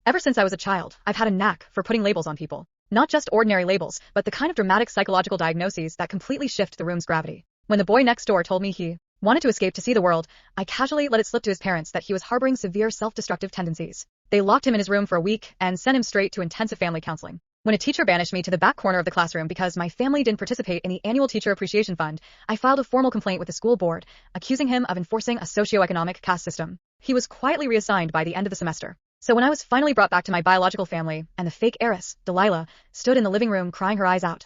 Ever since I was a child, I've had a knack for putting labels on people. Not just ordinary labels, but the kind of dramatic psychological diagnoses that completely shift the room's gravity. When the boy next door told me he wanted to escape to see the world, I casually let it slip to his parents that he was harboring severe self-destructive tendencies. They locked him in his room for a week and sent him straight to intensive family counseling. When a teacher banished me to the back corner of the classroom because my family didn't participate in the annual Teacher Appreciation Fund, I filed a formal complaint with the school board, accusing him of enforcing a socioeconomic caste system. He was quietly reassigned by the end of the semester. So when I was finally brought back to my biological family, and the fake heiress, Delilah, stood in the living room crying her eyes out,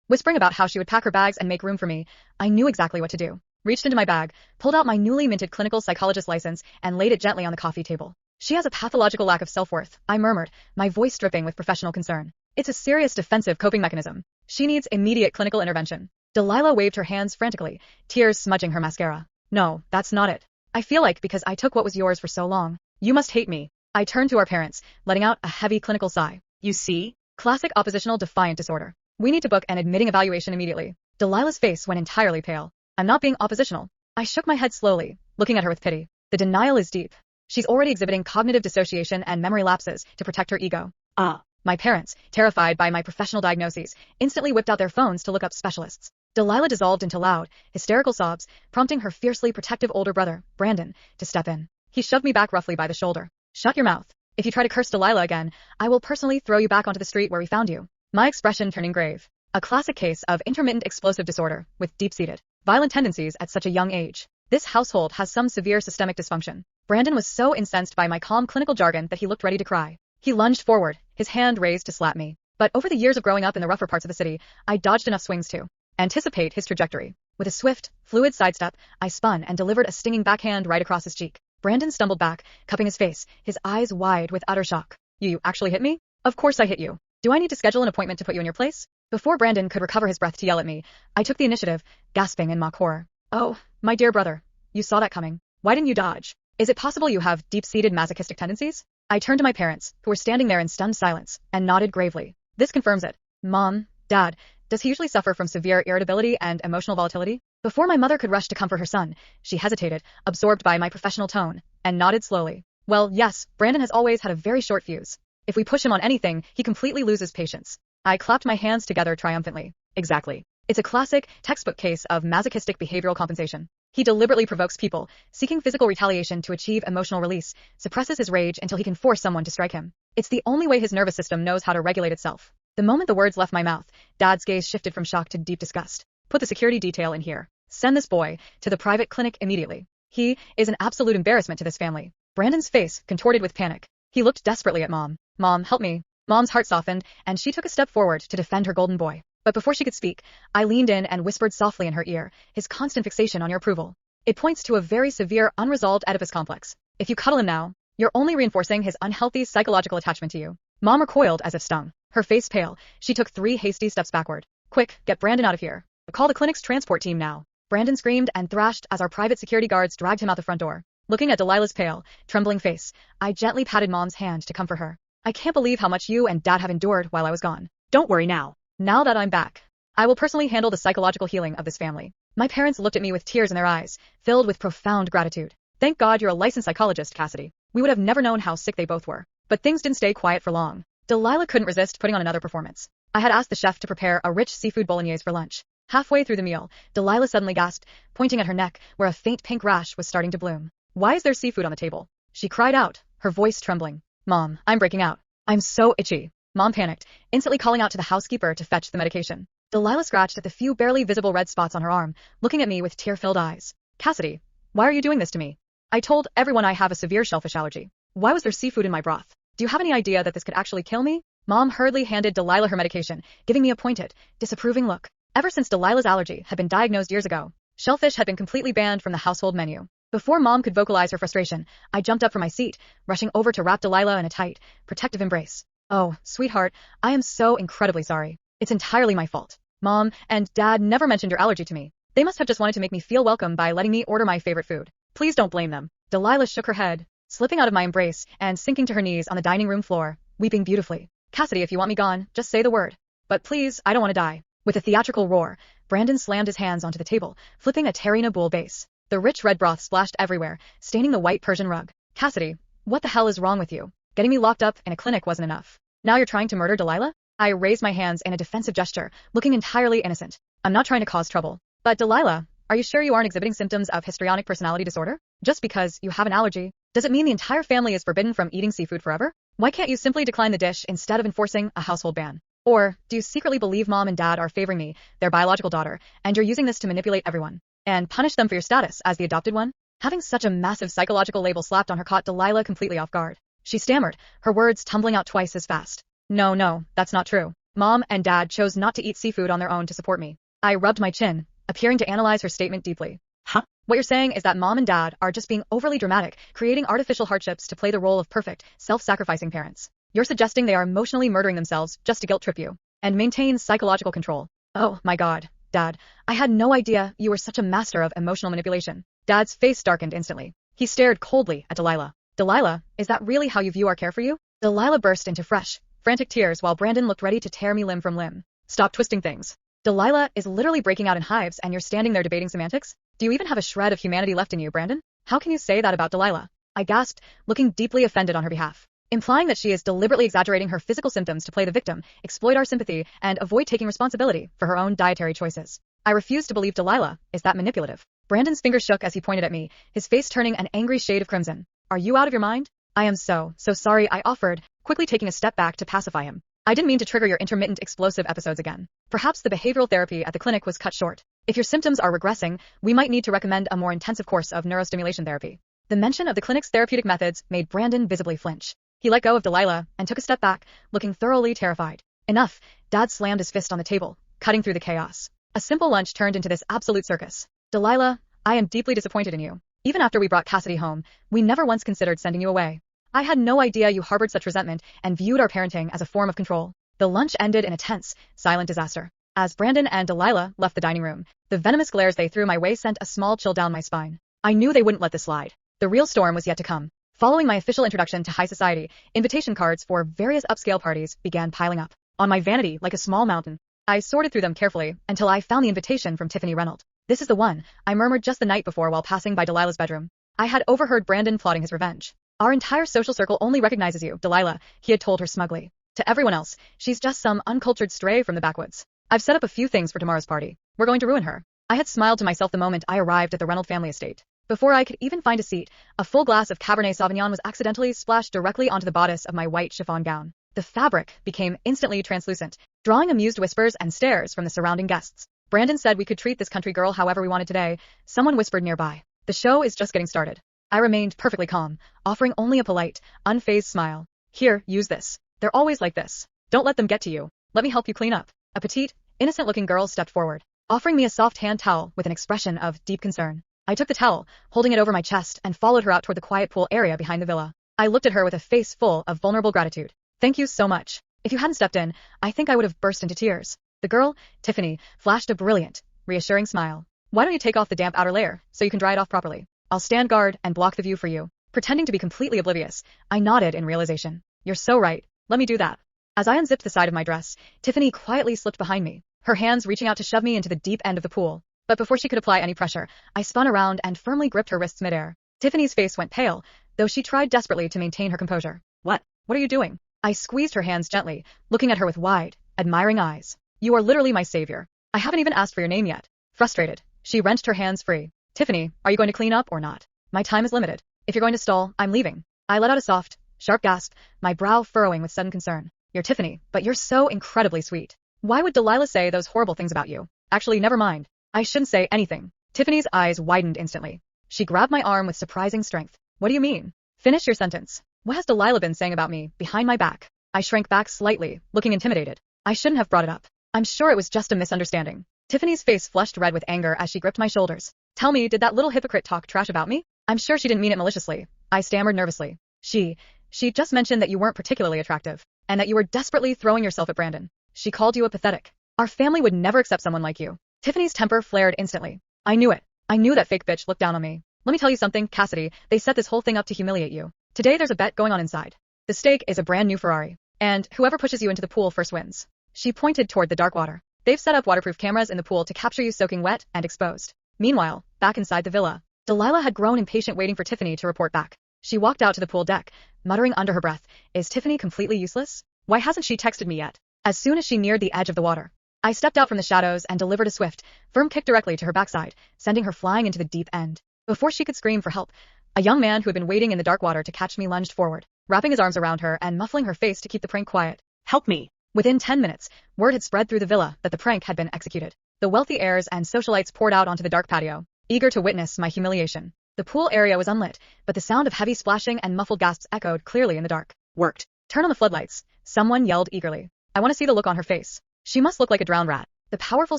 whispering about how she would pack her bags and make room for me, I knew exactly what to do. Reached into my bag, pulled out my newly minted clinical psychologist license, and laid it gently on the coffee table. She has a pathological lack of self-worth, I murmured, my voice dripping with professional concern. It's a serious defensive coping mechanism. She needs immediate clinical intervention. Delilah waved her hands frantically, tears smudging her mascara. No, that's not it. I feel like because I took what was yours for so long, you must hate me. I turned to our parents, letting out a heavy clinical sigh. You see? Classic oppositional defiant disorder. We need to book an admitting evaluation immediately. Delilah's face went entirely pale. I'm not being oppositional. I shook my head slowly, looking at her with pity. The denial is deep. She's already exhibiting cognitive dissociation and memory lapses to protect her ego. My parents, terrified by my professional diagnoses, instantly whipped out their phones to look up specialists. Delilah dissolved into loud, hysterical sobs, prompting her fiercely protective older brother, Brandon, to step in. He shoved me back roughly by the shoulder. Shut your mouth. If you try to curse Delilah again, I will personally throw you back onto the street where we found you. My expression turning grave. A classic case of intermittent explosive disorder with deep-seated, violent tendencies at such a young age. This household has some severe systemic dysfunction. Brandon was so incensed by my calm clinical jargon that he looked ready to cry. He lunged forward, his hand raised to slap me. But over the years of growing up in the rougher parts of the city, I dodged enough swings to anticipate his trajectory. With a swift, fluid sidestep, I spun and delivered a stinging backhand right across his cheek. Brandon stumbled back, cupping his face, his eyes wide with utter shock. You actually hit me? Of course I hit you. Do I need to schedule an appointment to put you in your place? Before Brandon could recover his breath to yell at me, I took the initiative, gasping in mock horror. Oh, my dear brother. You saw that coming. Why didn't you dodge? Is it possible you have deep-seated masochistic tendencies? I turned to my parents, who were standing there in stunned silence, and nodded gravely. This confirms it. Mom, Dad, does he usually suffer from severe irritability and emotional volatility? Before my mother could rush to comfort her son, she hesitated, absorbed by my professional tone, and nodded slowly. Well, yes, Brandon has always had a very short fuse. If we push him on anything, he completely loses patience. I clapped my hands together triumphantly. Exactly. It's a classic, textbook case of masochistic behavioral compensation. He deliberately provokes people, seeking physical retaliation to achieve emotional release, suppresses his rage until he can force someone to strike him. It's the only way his nervous system knows how to regulate itself. The moment the words left my mouth, Dad's gaze shifted from shock to deep disgust. Put the security detail in here. Send this boy to the private clinic immediately. He is an absolute embarrassment to this family. Brandon's face contorted with panic. He looked desperately at Mom. Mom, help me. Mom's heart softened, and she took a step forward to defend her golden boy. But before she could speak, I leaned in and whispered softly in her ear, his constant fixation on your approval. It points to a very severe, unresolved Oedipus complex. If you cuddle him now, you're only reinforcing his unhealthy psychological attachment to you. Mom recoiled as if stung. Her face pale, she took 3 hasty steps backward. Quick, get Brandon out of here. Call the clinic's transport team now. Brandon screamed and thrashed as our private security guards dragged him out the front door. Looking at Delilah's pale, trembling face, I gently patted Mom's hand to comfort her. I can't believe how much you and Dad have endured while I was gone. Don't worry now. Now that I'm back, I will personally handle the psychological healing of this family. My parents looked at me with tears in their eyes, filled with profound gratitude. Thank God you're a licensed psychologist, Cassidy. We would have never known how sick they both were. But things didn't stay quiet for long. Delilah couldn't resist putting on another performance. I had asked the chef to prepare a rich seafood bolognese for lunch. Halfway through the meal, Delilah suddenly gasped, pointing at her neck, where a faint pink rash was starting to bloom. Why is there seafood on the table? She cried out, her voice trembling. Mom, I'm breaking out. I'm so itchy. Mom panicked, instantly calling out to the housekeeper to fetch the medication. Delilah scratched at the few barely visible red spots on her arm, looking at me with tear-filled eyes. Cassidy, why are you doing this to me? I told everyone I have a severe shellfish allergy. Why was there seafood in my broth? Do you have any idea that this could actually kill me? Mom hurriedly handed Delilah her medication, giving me a pointed, disapproving look. Ever since Delilah's allergy had been diagnosed years ago, shellfish had been completely banned from the household menu. Before Mom could vocalize her frustration, I jumped up from my seat, rushing over to wrap Delilah in a tight, protective embrace. Oh, sweetheart, I am so incredibly sorry. It's entirely my fault. Mom and Dad never mentioned your allergy to me. They must have just wanted to make me feel welcome by letting me order my favorite food. Please don't blame them. Delilah shook her head, slipping out of my embrace and sinking to her knees on the dining room floor, weeping beautifully. Cassidy, if you want me gone, just say the word. But please, I don't want to die. With a theatrical roar, Brandon slammed his hands onto the table, flipping a Terrina bowl base. The rich red broth splashed everywhere, staining the white Persian rug. Cassidy, what the hell is wrong with you? Getting me locked up in a clinic wasn't enough. Now you're trying to murder Delilah? I raised my hands in a defensive gesture, looking entirely innocent. I'm not trying to cause trouble. But Delilah, are you sure you aren't exhibiting symptoms of histrionic personality disorder? Just because you have an allergy, does it mean the entire family is forbidden from eating seafood forever? Why can't you simply decline the dish instead of enforcing a household ban? Or do you secretly believe mom and dad are favoring me, their biological daughter, and you're using this to manipulate everyone and punish them for your status as the adopted one? Having such a massive psychological label slapped on her caught Delilah completely off guard. She stammered, her words tumbling out twice as fast. No, that's not true. Mom and dad chose not to eat seafood on their own to support me. I rubbed my chin, appearing to analyze her statement deeply. Huh? What you're saying is that mom and dad are just being overly dramatic, creating artificial hardships to play the role of perfect, self-sacrificing parents. You're suggesting they are emotionally murdering themselves just to guilt trip you and maintain psychological control. Oh my God, Dad, I had no idea you were such a master of emotional manipulation. Dad's face darkened instantly. He stared coldly at Delilah. Delilah, is that really how you view our care for you? Delilah burst into fresh, frantic tears while Brandon looked ready to tear me limb from limb. Stop twisting things. Delilah is literally breaking out in hives and you're standing there debating semantics? Do you even have a shred of humanity left in you, Brandon? How can you say that about Delilah? I gasped, looking deeply offended on her behalf. Implying that she is deliberately exaggerating her physical symptoms to play the victim, exploit our sympathy, and avoid taking responsibility for her own dietary choices. I refuse to believe Delilah is that manipulative. Brandon's fingers shook as he pointed at me, his face turning an angry shade of crimson. Are you out of your mind? I am so sorry, I offered, quickly taking a step back to pacify him. I didn't mean to trigger your intermittent explosive episodes again. Perhaps the behavioral therapy at the clinic was cut short. If your symptoms are regressing, we might need to recommend a more intensive course of neurostimulation therapy. The mention of the clinic's therapeutic methods made Brandon visibly flinch. He let go of Delilah and took a step back, looking thoroughly terrified. Enough, Dad slammed his fist on the table, cutting through the chaos. A simple lunch turned into this absolute circus. Delilah, I am deeply disappointed in you. Even after we brought Cassidy home, we never once considered sending you away. I had no idea you harbored such resentment and viewed our parenting as a form of control. The lunch ended in a tense, silent disaster. As Brandon and Delilah left the dining room, the venomous glares they threw my way sent a small chill down my spine. I knew they wouldn't let this slide. The real storm was yet to come. Following my official introduction to high society, invitation cards for various upscale parties began piling up. On my vanity like a small mountain, I sorted through them carefully until I found the invitation from Tiffany Reynolds. This is the one, I murmured just the night before while passing by Delilah's bedroom. I had overheard Brandon plotting his revenge. Our entire social circle only recognizes you, Delilah, he had told her smugly. To everyone else, she's just some uncultured stray from the backwoods. I've set up a few things for tomorrow's party. We're going to ruin her. I had smiled to myself the moment I arrived at the Reynolds family estate. Before I could even find a seat, a full glass of Cabernet Sauvignon was accidentally splashed directly onto the bodice of my white chiffon gown. The fabric became instantly translucent, drawing amused whispers and stares from the surrounding guests. Brandon said we could treat this country girl however we wanted today, someone whispered nearby. The show is just getting started. I remained perfectly calm, offering only a polite, unfazed smile. Here, use this. They're always like this. Don't let them get to you. Let me help you clean up. A petite, innocent-looking girl stepped forward, offering me a soft hand towel with an expression of deep concern. I took the towel, holding it over my chest, and followed her out toward the quiet pool area behind the villa. I looked at her with a face full of vulnerable gratitude. Thank you so much. If you hadn't stepped in, I think I would have burst into tears. The girl, Tiffany, flashed a brilliant, reassuring smile. Why don't you take off the damp outer layer, so you can dry it off properly? I'll stand guard and block the view for you. Pretending to be completely oblivious, I nodded in realization. You're so right. Let me do that. As I unzipped the side of my dress, Tiffany quietly slipped behind me, her hands reaching out to shove me into the deep end of the pool. But before she could apply any pressure, I spun around and firmly gripped her wrists midair. Tiffany's face went pale, though she tried desperately to maintain her composure. What are you doing? I squeezed her hands gently, looking at her with wide, admiring eyes. You are literally my savior. I haven't even asked for your name yet. Frustrated, she wrenched her hands free. Tiffany, are you going to clean up or not? My time is limited. If you're going to stall, I'm leaving. I let out a soft, sharp gasp, my brow furrowing with sudden concern. You're Tiffany, but you're so incredibly sweet. Why would Delilah say those horrible things about you? Actually, never mind. I shouldn't say anything. Tiffany's eyes widened instantly. She grabbed my arm with surprising strength. What do you mean? Finish your sentence. What has Delilah been saying about me, behind my back? I shrank back slightly, looking intimidated. I shouldn't have brought it up. I'm sure it was just a misunderstanding. Tiffany's face flushed red with anger as she gripped my shoulders. Tell me, did that little hypocrite talk trash about me? I'm sure she didn't mean it maliciously. I stammered nervously. She just mentioned that you weren't particularly attractive, and that you were desperately throwing yourself at Brandon. She called you a pathetic. Our family would never accept someone like you. Tiffany's temper flared instantly. I knew it. I knew that fake bitch looked down on me. Let me tell you something, Cassidy, they set this whole thing up to humiliate you. Today there's a bet going on inside. The stake is a brand new Ferrari, and whoever pushes you into the pool first wins. She pointed toward the dark water. They've set up waterproof cameras in the pool to capture you soaking wet and exposed. Meanwhile, back inside the villa, Delilah had grown impatient waiting for Tiffany to report back. She walked out to the pool deck, muttering under her breath, "Is Tiffany completely useless? Why hasn't she texted me yet?" As soon as she neared the edge of the water, I stepped out from the shadows and delivered a swift, firm kick directly to her backside, sending her flying into the deep end. Before she could scream for help, a young man who had been waiting in the dark water to catch me lunged forward, wrapping his arms around her and muffling her face to keep the prank quiet. "Help me!" Within 10 minutes, word had spread through the villa that the prank had been executed. The wealthy heirs and socialites poured out onto the dark patio, eager to witness my humiliation. The pool area was unlit, but the sound of heavy splashing and muffled gasps echoed clearly in the dark. "Worked." "Turn on the floodlights," someone yelled eagerly. I want to see the look on her face. She must look like a drowned rat. The powerful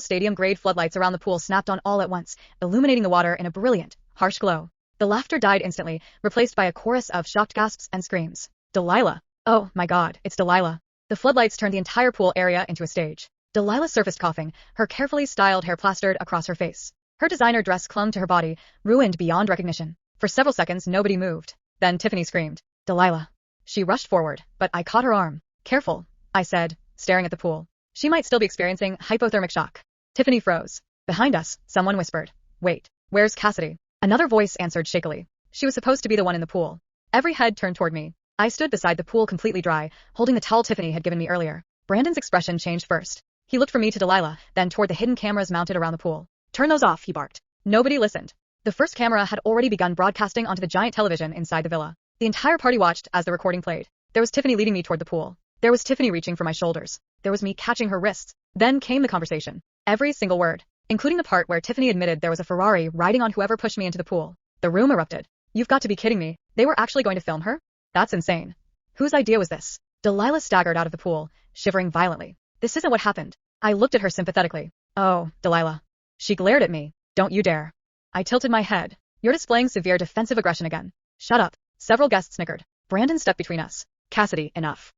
stadium-grade floodlights around the pool snapped on all at once, illuminating the water in a brilliant, harsh glow. The laughter died instantly, replaced by a chorus of shocked gasps and screams. "Delilah! Oh my God, it's Delilah!" The floodlights turned the entire pool area into a stage. Delilah surfaced coughing, her carefully styled hair plastered across her face. Her designer dress clung to her body, ruined beyond recognition. For several seconds nobody moved. Then Tiffany screamed, "Delilah!" She rushed forward, but I caught her arm. "Careful," I said, staring at the pool. She might still be experiencing hypothermic shock. Tiffany froze. Behind us, someone whispered, "Wait, where's Cassidy?" Another voice answered shakily. She was supposed to be the one in the pool. Every head turned toward me. I stood beside the pool completely dry, holding the towel Tiffany had given me earlier. Brandon's expression changed first. He looked from me to Delilah, then toward the hidden cameras mounted around the pool. "Turn those off," he barked. Nobody listened. The first camera had already begun broadcasting onto the giant television inside the villa. The entire party watched as the recording played. There was Tiffany leading me toward the pool. There was Tiffany reaching for my shoulders. There was me catching her wrists. Then came the conversation. Every single word, including the part where Tiffany admitted there was a Ferrari riding on whoever pushed me into the pool. The room erupted. "You've got to be kidding me. They were actually going to film her? That's insane. Whose idea was this?" Delilah staggered out of the pool, shivering violently. "This isn't what happened." I looked at her sympathetically. "Oh, Delilah." She glared at me. "Don't you dare." I tilted my head. "You're displaying severe defensive aggression again." "Shut up." Several guests snickered. Brandon stepped between us. "Cassidy, enough."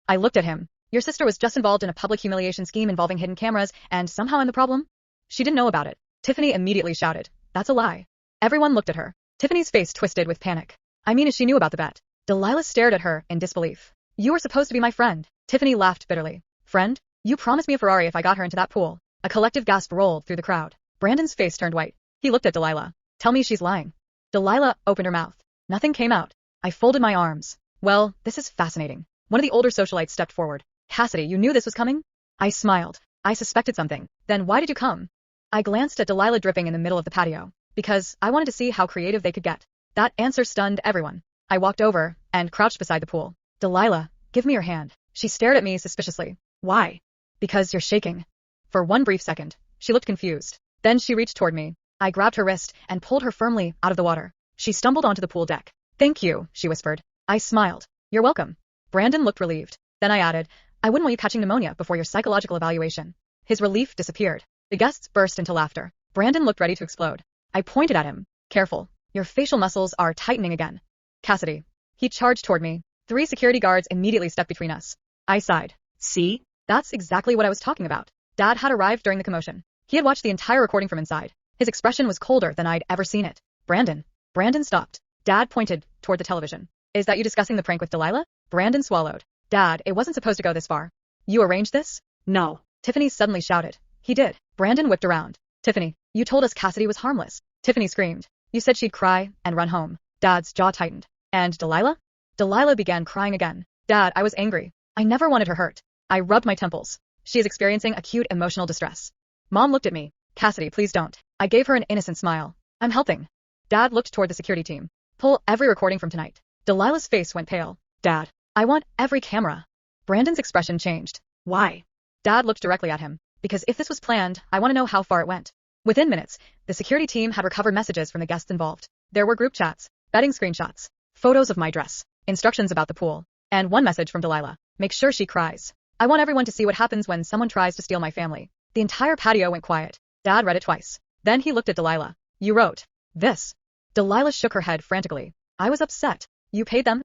I looked at him. "Your sister was just involved in a public humiliation scheme involving hidden cameras, and somehow I'm the problem?" "She didn't know about it." Tiffany immediately shouted. "That's a lie." Everyone looked at her. Tiffany's face twisted with panic. "I mean, as she knew about the bet." Delilah stared at her in disbelief. "You were supposed to be my friend." Tiffany laughed bitterly. "Friend? You promised me a Ferrari if I got her into that pool." A collective gasp rolled through the crowd. Brandon's face turned white. He looked at Delilah. "Tell me she's lying." Delilah opened her mouth. Nothing came out. I folded my arms. "Well, this is fascinating." One of the older socialites stepped forward. "Cassidy, you knew this was coming?" I smiled. "I suspected something." "Then why did you come?" I glanced at Delilah dripping in the middle of the patio. "Because I wanted to see how creative they could get." That answer stunned everyone. I walked over and crouched beside the pool. "Delilah, give me your hand." She stared at me suspiciously. "Why?" "Because you're shaking." For one brief second, she looked confused. Then she reached toward me. I grabbed her wrist and pulled her firmly out of the water. She stumbled onto the pool deck. "Thank you," she whispered. I smiled. "You're welcome." Brandon looked relieved. Then I added, "I wouldn't want you catching pneumonia before your psychological evaluation." His relief disappeared. The guests burst into laughter. Brandon looked ready to explode. I pointed at him. "Careful. Your facial muscles are tightening again." "Cassidy." He charged toward me. 3 security guards immediately stepped between us. I sighed. "See? That's exactly what I was talking about." Dad had arrived during the commotion. He had watched the entire recording from inside. His expression was colder than I'd ever seen it. "Brandon." Brandon stopped. Dad pointed toward the television. "Is that you discussing the prank with Delilah?" Brandon swallowed. "Dad, it wasn't supposed to go this far." "You arranged this?" "No." Tiffany suddenly shouted. "He did." Brandon whipped around. "Tiffany, you told us Cassidy was harmless." Tiffany screamed. "You said she'd cry and run home." Dad's jaw tightened. "And Delilah?" Delilah began crying again. "Dad, I was angry. I never wanted her hurt." I rubbed my temples. "She is experiencing acute emotional distress." Mom looked at me. "Cassidy, please don't." I gave her an innocent smile. "I'm helping." Dad looked toward the security team. "Pull every recording from tonight." Delilah's face went pale. "Dad, I want every camera." Brandon's expression changed. "Why?" Dad looked directly at him. "Because if this was planned, I want to know how far it went." Within minutes, the security team had recovered messages from the guests involved. There were group chats, betting screenshots, photos of my dress, instructions about the pool, and one message from Delilah. "Make sure she cries. I want everyone to see what happens when someone tries to steal my family." The entire patio went quiet. Dad read it twice. Then he looked at Delilah. "You wrote this." Delilah shook her head frantically. I was upset. "You paid them?"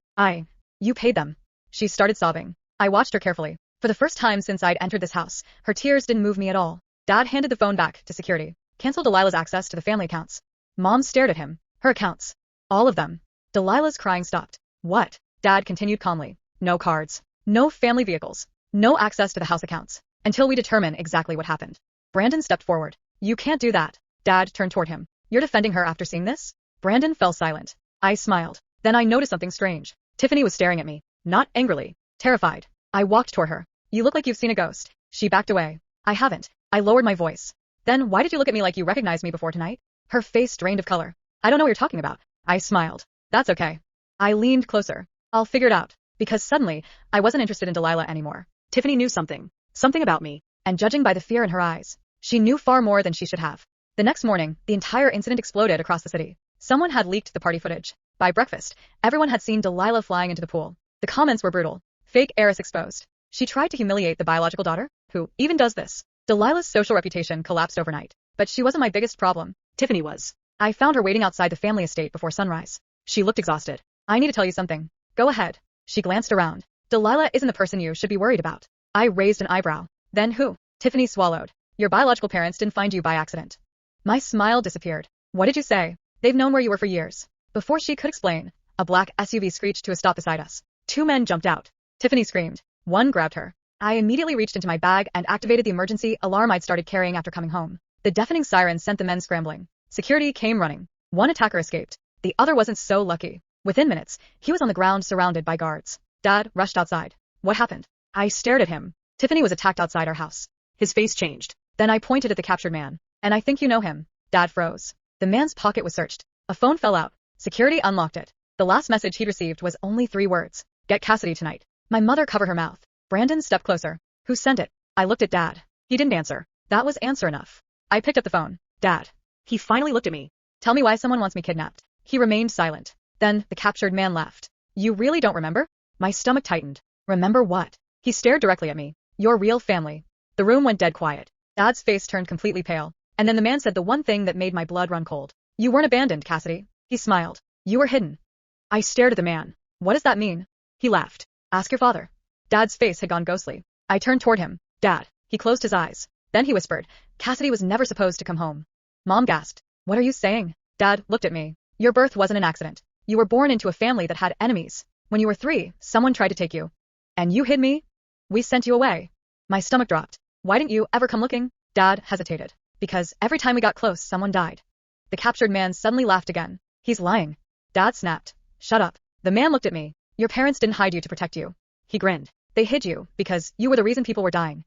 You paid them." She started sobbing. I watched her carefully. For the first time since I'd entered this house, her tears didn't move me at all. Dad handed the phone back to security. "Cancel Delilah's access to the family accounts." Mom stared at him. "Her accounts. All of them." Delilah's crying stopped. "What?" Dad continued calmly. "No cards. No family vehicles. No access to the house accounts. Until we determine exactly what happened." Brandon stepped forward. "You can't do that." Dad turned toward him. "You're defending her after seeing this?" Brandon fell silent. I smiled. Then I noticed something strange. Tiffany was staring at me, not angrily, terrified. I walked toward her. You look like you've seen a ghost. She backed away. I haven't. I lowered my voice. Then why did you look at me like you recognized me before tonight? Her face drained of color. I don't know what you're talking about. I smiled. That's okay. I leaned closer. I'll figure it out. Because suddenly, I wasn't interested in Delilah anymore. Tiffany knew something. Something about me. And judging by the fear in her eyes, she knew far more than she should have. The next morning, the entire incident exploded across the city. Someone had leaked the party footage. By breakfast, everyone had seen Delilah flying into the pool. The comments were brutal. Fake heiress exposed. She tried to humiliate the biological daughter? Who even does this? Delilah's social reputation collapsed overnight. But she wasn't my biggest problem. Tiffany was. I found her waiting outside the family estate before sunrise. She looked exhausted. I need to tell you something. Go ahead. She glanced around. Delilah isn't the person you should be worried about. I raised an eyebrow. Then who? Tiffany swallowed. Your biological parents didn't find you by accident. My smile disappeared. What did you say? They've known where you were for years. Before she could explain, a black SUV screeched to a stop beside us. Two men jumped out. Tiffany screamed. One grabbed her. I immediately reached into my bag and activated the emergency alarm I'd started carrying after coming home. The deafening siren sent the men scrambling. Security came running. One attacker escaped. The other wasn't so lucky. Within minutes, he was on the ground surrounded by guards. Dad rushed outside. What happened? I stared at him. Tiffany was attacked outside our house. His face changed. Then I pointed at the captured man. And I think you know him. Dad froze. The man's pocket was searched. A phone fell out. Security unlocked it. The last message he'd received was only 3 words. Get Cassidy tonight. My mother covered her mouth. Brandon stepped closer. Who sent it? I looked at Dad. He didn't answer. That was answer enough. I picked up the phone. Dad. He finally looked at me. Tell me why someone wants me kidnapped. He remained silent. Then, the captured man laughed. You really don't remember? My stomach tightened. Remember what? He stared directly at me. Your real family. The room went dead quiet. Dad's face turned completely pale. And then the man said the one thing that made my blood run cold. You weren't abandoned, Cassidy. He smiled. You were hidden. I stared at the man. What does that mean? He laughed. Ask your father. Dad's face had gone ghostly. I turned toward him. Dad. He closed his eyes. Then he whispered. Cassidy was never supposed to come home. Mom gasped. What are you saying? Dad looked at me. Your birth wasn't an accident. You were born into a family that had enemies. When you were 3, someone tried to take you. And you hid me? We sent you away. My stomach dropped. Why didn't you ever come looking? Dad hesitated. Because every time we got close, someone died. The captured man suddenly laughed again. He's lying. Dad snapped. Shut up. The man looked at me. Your parents didn't hide you to protect you. He grinned. They hid you because you were the reason people were dying.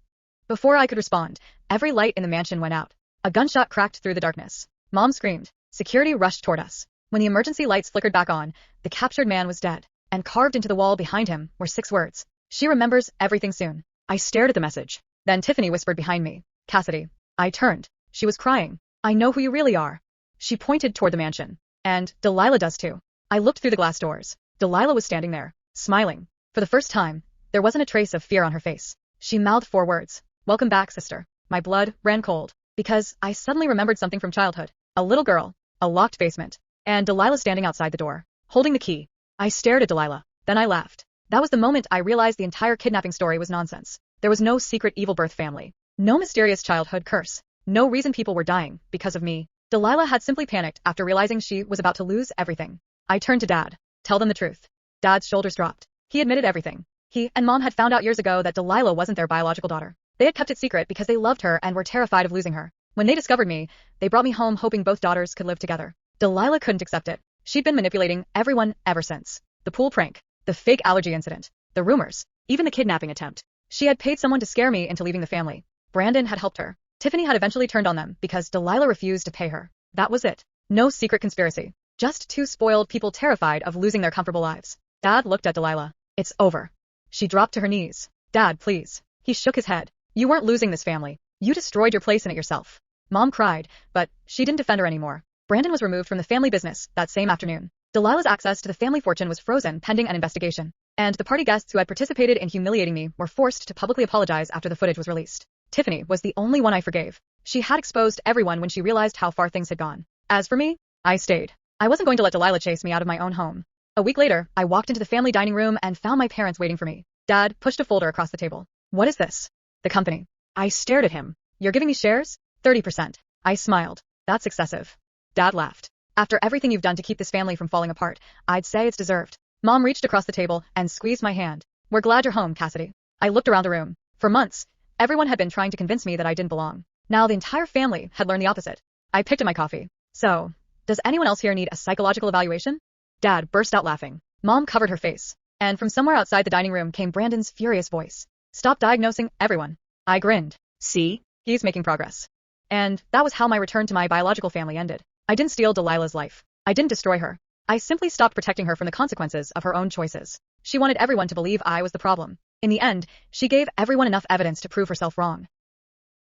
Before I could respond, every light in the mansion went out. A gunshot cracked through the darkness. Mom screamed. Security rushed toward us. When the emergency lights flickered back on, the captured man was dead. And carved into the wall behind him were 6 words. She remembers everything soon. I stared at the message. Then Tiffany whispered behind me. Cassidy. I turned. She was crying. I know who you really are. She pointed toward the mansion. And Delilah does too. I looked through the glass doors. Delilah was standing there, smiling. For the first time, there wasn't a trace of fear on her face. She mouthed 4 words. Welcome back, sister. My blood ran cold. Because I suddenly remembered something from childhood. A little girl. A locked basement. And Delilah standing outside the door, holding the key. I stared at Delilah. Then I laughed. That was the moment I realized the entire kidnapping story was nonsense. There was no secret evil birth family. No mysterious childhood curse. No reason people were dying because of me. Delilah had simply panicked after realizing she was about to lose everything. I turned to Dad. Tell them the truth. Dad's shoulders dropped. He admitted everything. He and Mom had found out years ago that Delilah wasn't their biological daughter. They had kept it secret because they loved her and were terrified of losing her. When they discovered me, they brought me home hoping both daughters could live together. Delilah couldn't accept it. She'd been manipulating everyone ever since. The pool prank, the fake allergy incident, the rumors, even the kidnapping attempt. She had paid someone to scare me into leaving the family. Brandon had helped her. Tiffany had eventually turned on them because Delilah refused to pay her. That was it. No secret conspiracy. Just 2 spoiled people terrified of losing their comfortable lives. Dad looked at Delilah. It's over. She dropped to her knees. Dad, please. He shook his head. You weren't losing this family. You destroyed your place in it yourself. Mom cried, but she didn't defend her anymore. Brandon was removed from the family business that same afternoon. Delilah's access to the family fortune was frozen pending an investigation. And the party guests who had participated in humiliating me were forced to publicly apologize after the footage was released. Tiffany was the only one I forgave. She had exposed everyone when she realized how far things had gone. As for me, I stayed. I wasn't going to let Delilah chase me out of my own home. A week later, I walked into the family dining room and found my parents waiting for me. Dad pushed a folder across the table. What is this? The company. I stared at him. You're giving me shares? 30%. I smiled. That's excessive. Dad laughed. After everything you've done to keep this family from falling apart, I'd say it's deserved. Mom reached across the table and squeezed my hand. We're glad you're home, Cassidy. I looked around the room. For months, everyone had been trying to convince me that I didn't belong. Now the entire family had learned the opposite. I picked up my coffee. So, does anyone else here need a psychological evaluation? Dad burst out laughing. Mom covered her face. And from somewhere outside the dining room came Brandon's furious voice. Stop diagnosing everyone. I grinned. See? He's making progress. And that was how my return to my biological family ended. I didn't steal Delilah's life. I didn't destroy her. I simply stopped protecting her from the consequences of her own choices. She wanted everyone to believe I was the problem. In the end, she gave everyone enough evidence to prove herself wrong.